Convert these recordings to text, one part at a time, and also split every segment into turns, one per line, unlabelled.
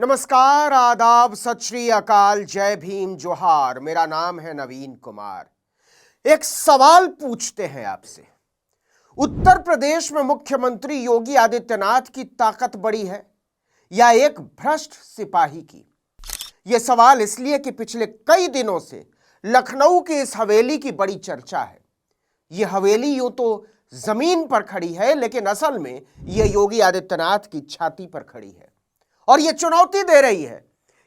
नमस्कार, आदाब, सत श्री अकाल, जय भीम, जोहार। मेरा नाम है नवीन कुमार। एक सवाल पूछते हैं आपसे। उत्तर प्रदेश में मुख्यमंत्री योगी आदित्यनाथ की ताकत बड़ी है या एक भ्रष्ट सिपाही की? यह सवाल इसलिए कि पिछले कई दिनों से लखनऊ की इस हवेली की बड़ी चर्चा है। यह हवेली यूं तो जमीन पर खड़ी है, लेकिन असल में यह योगी आदित्यनाथ की छाती पर खड़ी है और यह चुनौती दे रही है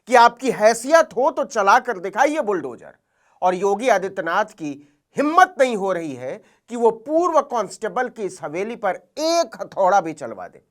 कि आपकी हैसियत हो तो चलाकर दिखाइए बुलडोजर। और योगी आदित्यनाथ की हिम्मत नहीं हो रही है कि वो पूर्व कांस्टेबल की इस हवेली पर एक हथौड़ा भी चलवा दे।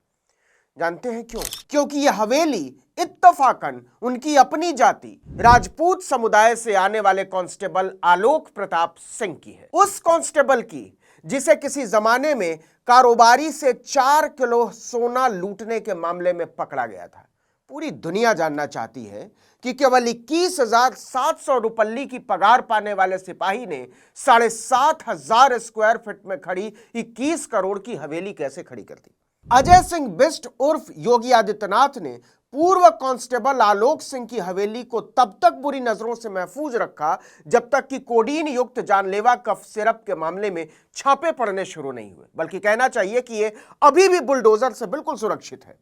जानते हैं क्यों? क्योंकि यह हवेली इत्तफाकन उनकी अपनी जाति राजपूत समुदाय से आने वाले कांस्टेबल आलोक प्रताप सिंह की है। उस कांस्टेबल की जिसे किसी जमाने में कारोबारी से 4 किलो सोना लूटने के मामले में पकड़ा गया था। पूरी दुनिया जानना चाहती है कि केवल 21,700 रुपल्ली की पगार पाने वाले सिपाही ने 7,500 स्क्वायर फीट में खड़ी 21 करोड़ की हवेली कैसे खड़ी कर दी। अजय सिंह बिष्ट उर्फ योगी आदित्यनाथ ने पूर्व कांस्टेबल आलोक सिंह की हवेली को तब तक बुरी नजरों से महफूज रखा जब तक कि कोडीन युक्त जानलेवा कफ सिरप के मामले में छापे पड़ने शुरू नहीं हुए। बल्कि कहना चाहिए कि यह अभी भी बुलडोजर से बिल्कुल सुरक्षित है।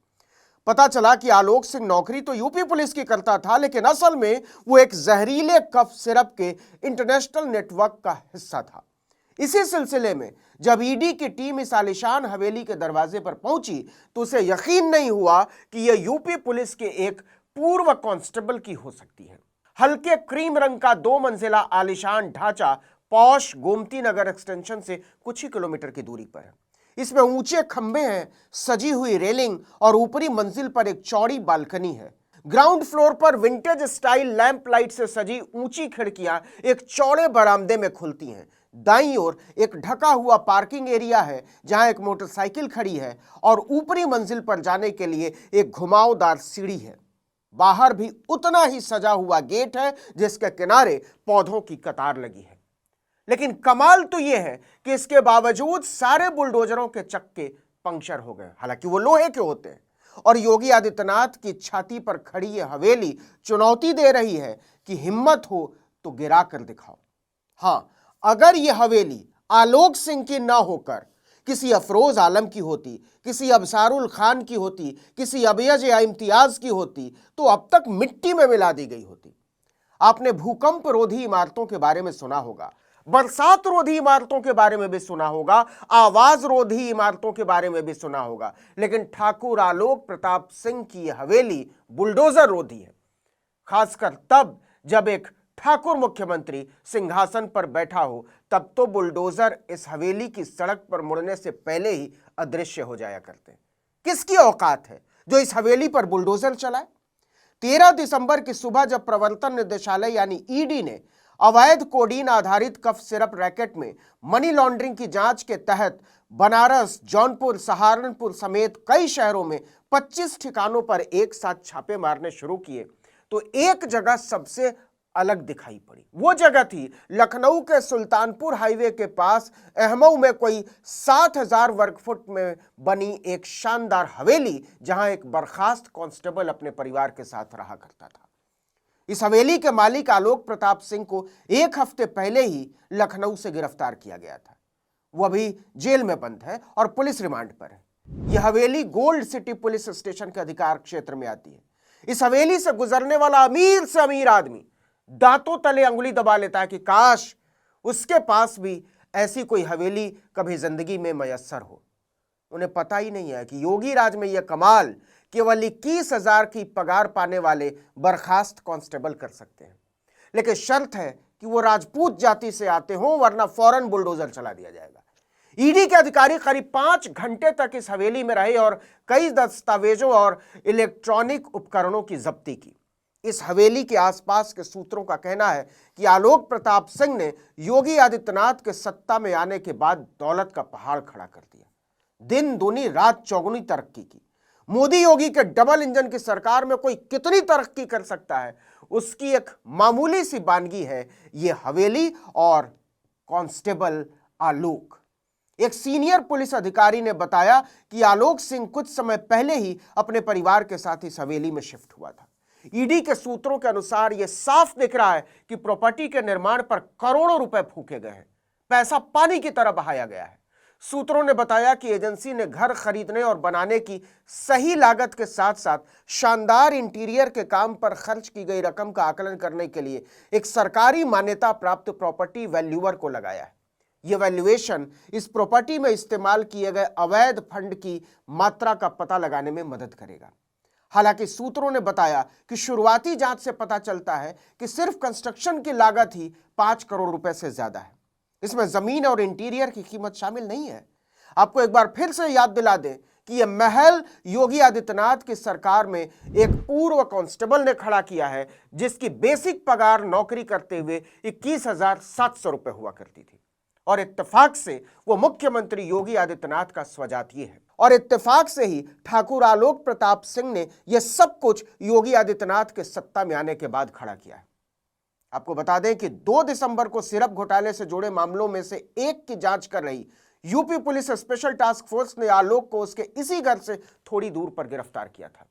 पता चला कि आलोक सिंह नौकरी तो यूपी पुलिस की करता था, लेकिन असल में वो एक जहरीले कफ सिरप के इंटरनेशनल नेटवर्क का हिस्सा था। इसी सिलसिले में जब ईडी की टीम इस आलिशान हवेली के दरवाजे पर पहुंची तो उसे यकीन नहीं हुआ कि यह यूपी पुलिस के एक पूर्व कांस्टेबल की हो सकती है। हल्के क्रीम रंग का 2 मंजिला आलिशान ढांचा पौष गोमती नगर एक्सटेंशन से कुछ ही किलोमीटर की दूरी पर है। इसमें ऊंचे खंभे हैं, सजी हुई रेलिंग और ऊपरी मंजिल पर एक चौड़ी बालकनी है। ग्राउंड फ्लोर पर विंटेज स्टाइल लैंप लाइट से सजी ऊंची खिड़कियां एक चौड़े बरामदे में खुलती हैं। दाईं ओर एक ढका हुआ पार्किंग एरिया है जहां एक मोटरसाइकिल खड़ी है और ऊपरी मंजिल पर जाने के लिए एक घुमावदार सीढ़ी है। बाहर भी उतना ही सजा हुआ गेट है जिसके किनारे पौधों की कतार लगी है। लेकिन कमाल तो यह है कि इसके बावजूद सारे बुलडोजरों के चक्के पंक्चर हो गए, हालांकि वो लोहे के होते हैं। और योगी आदित्यनाथ की छाती पर खड़ी यह हवेली चुनौती दे रही है कि हिम्मत हो तो गिरा कर दिखाओ। हां, अगर यह हवेली आलोक सिंह की ना होकर किसी अफरोज आलम की होती, किसी अबसारुल खान की होती, किसी अबयज या इम्तियाज की होती तो अब तक मिट्टी में मिला दी गई होती। आपने भूकंप रोधी इमारतों के बारे में सुना होगा, बरसात रोधी इमारतों के बारे में भी सुना होगा, आवाज रोधी इमारतों के बारे में भी सुना होगा, लेकिन ठाकुर आलोक प्रताप सिंह की यह हवेली बुलडोजर रोधी है। खासकर तब जब एक ठाकुर मुख्यमंत्री सिंहासन पर बैठा हो, तब तो बुलडोजर इस हवेली की सड़क पर मुड़ने से पहले ही अदृश्य हो जाया करते हैं। किसकी औकात है जो इस हवेली पर बुलडोजर चलाए? 13 दिसंबर की सुबह जब प्रवर्तन निदेशालय यानी ईडी ने अवैध कोडीन आधारित कफ सिरप रैकेट में मनी लॉन्ड्रिंग की जांच के तहत बनारस, जौनपुर, सहारनपुर समेत कई शहरों में 25 ठिकानों पर एक साथ छापे मारने शुरू किए तो एक जगह सबसे अलग दिखाई पड़ी। वो जगह थी लखनऊ के सुल्तानपुर हाईवे के पास अहमऊ में कोई 7,000 वर्ग फुट में बनी एक शानदार हवेली, जहां एक बर्खास्त कांस्टेबल अपने परिवार के साथ रहा करता था। इस हवेली के मालिक आलोक प्रताप सिंह को 1 हफ्ते पहले ही लखनऊ से गिरफ्तार किया गया था। वो अभी जेल में बंद है और पुलिस रिमांड पर है। यह हवेली गोल्ड सिटी पुलिस स्टेशन के अधिकार क्षेत्र में आती है। इस हवेली से गुजरने वाला अमीर से अमीर आदमी दांतों तले अंगुली दबा लेता है कि काश उसके पास भी ऐसी कोई हवेली कभी जिंदगी में मयस्सर हो। उन्हें पता ही नहीं है कि योगी राज में यह कमाल केवल 21,000 की पगार पाने वाले बर्खास्त कांस्टेबल कर सकते हैं। लेकिन शर्त है कि वो राजपूत जाति से आते हों, वरना फौरन बुलडोजर चला दिया जाएगा। ईडी के अधिकारी करीब 5 घंटे तक इस हवेली में रहे और कई दस्तावेजों और इलेक्ट्रॉनिक उपकरणों की जब्ती की। इस हवेली के आसपास के सूत्रों का कहना है कि आलोक प्रताप सिंह ने योगी आदित्यनाथ के सत्ता में आने के बाद दौलत का पहाड़ खड़ा कर दिया। दिन दूनी रात चौगुनी तरक्की की। मोदी योगी के डबल इंजन की सरकार में कोई कितनी तरक्की कर सकता है, उसकी एक मामूली सी बानगी है ये हवेली और कांस्टेबल आलोक। एक सीनियर पुलिस अधिकारी ने बताया कि आलोक सिंह कुछ समय पहले ही अपने परिवार के साथ इस हवेली में शिफ्ट हुआ था। ईडी के सूत्रों के अनुसार यह साफ दिख रहा है कि प्रॉपर्टी के निर्माण पर करोड़ों रुपए फूके गए हैं, पैसा पानी की तरह बहाया गया है। सूत्रों ने बताया कि एजेंसी ने घर खरीदने और बनाने की सही लागत के साथ साथ शानदार इंटीरियर के काम पर खर्च की गई रकम का आकलन करने के लिए एक सरकारी मान्यता प्राप्त प्रॉपर्टी वैल्यूअर को लगाया है। यह वैल्यूएशन इस प्रॉपर्टी में इस्तेमाल किए गए अवैध फंड की मात्रा का पता लगाने में मदद करेगा। हालांकि सूत्रों ने बताया कि शुरुआती जांच से पता चलता है कि सिर्फ कंस्ट्रक्शन की लागत ही 5 करोड़ रुपए से ज्यादा है। इसमें जमीन और इंटीरियर की कीमत शामिल नहीं है। आपको एक बार फिर से याद दिला दें कि यह महल योगी आदित्यनाथ की सरकार में एक पूर्व कांस्टेबल ने खड़ा किया है, जिसकी बेसिक पगार नौकरी करते हुए 21,700 रुपए हुआ करती थी। और इत्तेफाक से वो मुख्यमंत्री योगी आदित्यनाथ का स्वजातीय है। और इत्तेफाक से ही ठाकुर आलोक प्रताप सिंह ने यह सब कुछ योगी आदित्यनाथ के सत्ता में आने के बाद खड़ा किया है। आपको बता दें कि 2 दिसंबर को सिरप घोटाले से जुड़े मामलों में से एक की जांच कर रही UP police special task force ने आलोक को उसके इसी घर से थोड़ी दूर पर गिरफ्तार किया था।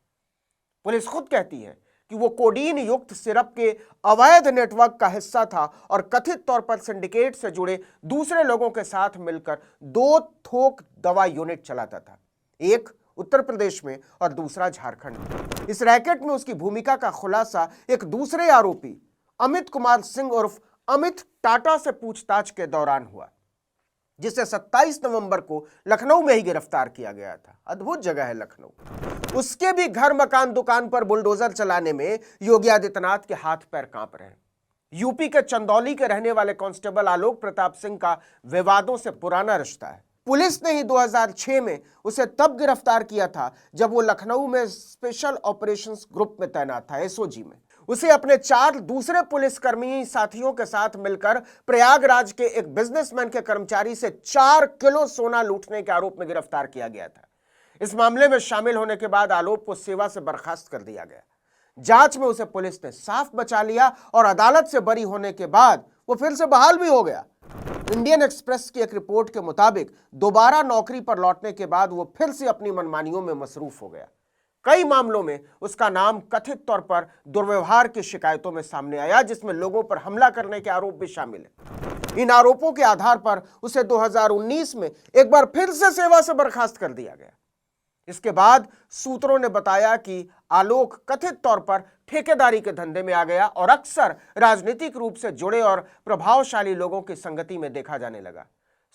पुलिस खुद कहती है कि वो कोडीन युक्त सिरप के अवैध नेटवर्क का हिस्सा था और कथित तौर पर सिंडिकेट से जुड़े दूसरे लोगों के साथ मिलकर 2 थोक दवा यूनिट चलाता था, एक उत्तर प्रदेश में और दूसरा झारखंड में। इस रैकेट में उसकी भूमिका का खुलासा एक दूसरे आरोपी अमित कुमार सिंह उर्फ अमित टाटा से पूछताछ के दौरान हुआ, जिसे 27 नवंबर को लखनऊ में ही गिरफ्तार किया गया था। अद्भुत जगह है लखनऊ। उसके भी घर, मकान, दुकान पर बुलडोजर चलाने में योगी आदित्यनाथ के हाथ पैर कांप रहे हैं। यूपी के चंदौली के रहने वाले कांस्टेबल आलोक प्रताप सिंह का विवादों से पुराना रिश्ता है। पुलिस ने ही 2006 में उसे तब गिरफ्तार किया था जब वो लखनऊ में स्पेशल ऑपरेशंस ग्रुप में तैनात था, एसओजी में। उसे अपने 4 दूसरे पुलिसकर्मी साथियों के साथ मिलकर प्रयागराज के एक बिजनेसमैन के कर्मचारी से 4 किलो सोना लूटने के आरोप में गिरफ्तार किया गया था। इस मामले में शामिल होने के बाद आलोक को सेवा से बर्खास्त कर दिया गया। जांच में उसे पुलिस ने साफ बचा लिया और अदालत से बरी होने के बाद वो फिर से बहाल भी हो गया। इंडियन एक्सप्रेस की एक रिपोर्ट के मुताबिक दोबारा नौकरी पर लौटने के बाद वो फिर से अपनी मनमानियों में मसरूफ हो गया। कई मामलों में उसका नाम कथित तौर पर दुर्व्यवहार की शिकायतों में सामने आया, जिसमें लोगों पर हमला करने के आरोप भी शामिल है। इन आरोपों के आधार पर उसे 2019 में एक बार फिर से सेवा से बर्खास्त कर दिया गया। इसके बाद सूत्रों ने बताया कि आलोक कथित तौर पर ठेकेदारी के धंधे में आ गया और अक्सर राजनीतिक रूप से जुड़े और प्रभावशाली लोगों की संगति में देखा जाने लगा।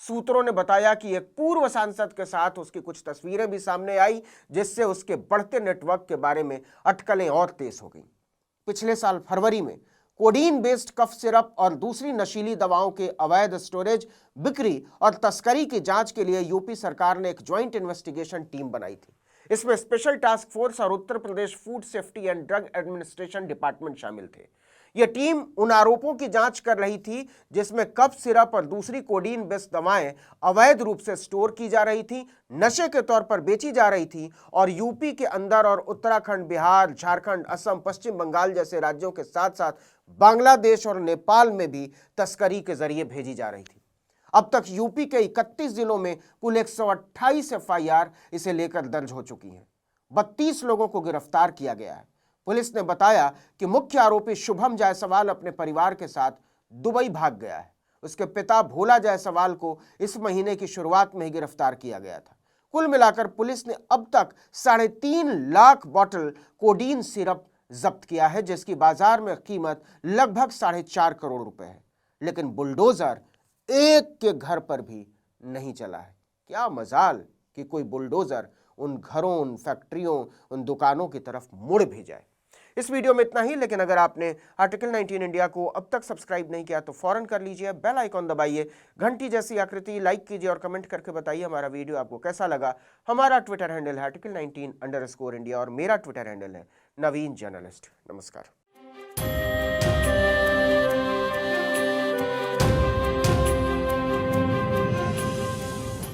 सूत्रों ने बताया कि एक पूर्व सांसद के साथ उसकी कुछ तस्वीरें भी सामने आई, जिससे उसके बढ़ते नेटवर्क के बारे में अटकलें और तेज हो गईं। पिछले साल फरवरी में कोडीन बेस्ड कफ सिरप और दूसरी नशीली दवाओं के अवैध स्टोरेज, बिक्री और तस्करी की जांच के लिए यूपी सरकार ने एक ज्वाइंट इन्वेस्टिगेशन टीम बनाई थी। इसमें स्पेशल टास्क फोर्स और Uttar Pradesh food safety and drug administration department शामिल थे। यह टीम उन आरोपों की जांच कर रही थी जिसमें कफ सिरप और दूसरी कोडीन बेस्ड दवाएं अवैध रूप से स्टोर की जा रही थी, नशे के तौर पर बेची जा रही थी और यूपी के अंदर और उत्तराखंड, बिहार, झारखंड, असम, पश्चिम बंगाल जैसे राज्यों के साथ साथ बांग्लादेश और नेपाल में भी तस्करी के जरिए भेजी जा रही थी। अब तक यूपी के 31 जिलों में कुल 128 एफआईआर इसे लेकर दर्ज हो चुकी हैं। 32 लोगों को गिरफ्तार किया गया है। पुलिस ने बताया कि मुख्य आरोपी शुभम जायसवाल अपने परिवार के साथ दुबई भाग गया है। उसके पिता भोला जायसवाल को इस महीने की शुरुआत में ही गिरफ्तार किया गया था। कुल मिलाकर पुलिस ने अब तक 3.5 लाख बोतल कोडीन सिरप जब्त किया है, जिसकी बाजार में कीमत लगभग 4.5 करोड़ रुपए है। लेकिन बुलडोजर एक के घर पर भी नहीं चला है। क्या मजाल कि कोई बुलडोजर उन घरों, उन फैक्ट्रियों, उन दुकानों की तरफ मुड़ भी जाए। इस वीडियो में इतना ही, लेकिन अगर आपने आर्टिकल 19 इंडिया को अब तक सब्सक्राइब नहीं किया तो फौरन कर लीजिए, बेल आइकॉन दबाइए, घंटी जैसी आकृति लाइक कीजिए और कमेंट करके बताइए हमारा वीडियो आपको कैसा लगा। हमारा ट्विटर हैंडल है article19_India और मेरा ट्विटर हैंडल है नवीन जर्नलिस्ट। नमस्कार।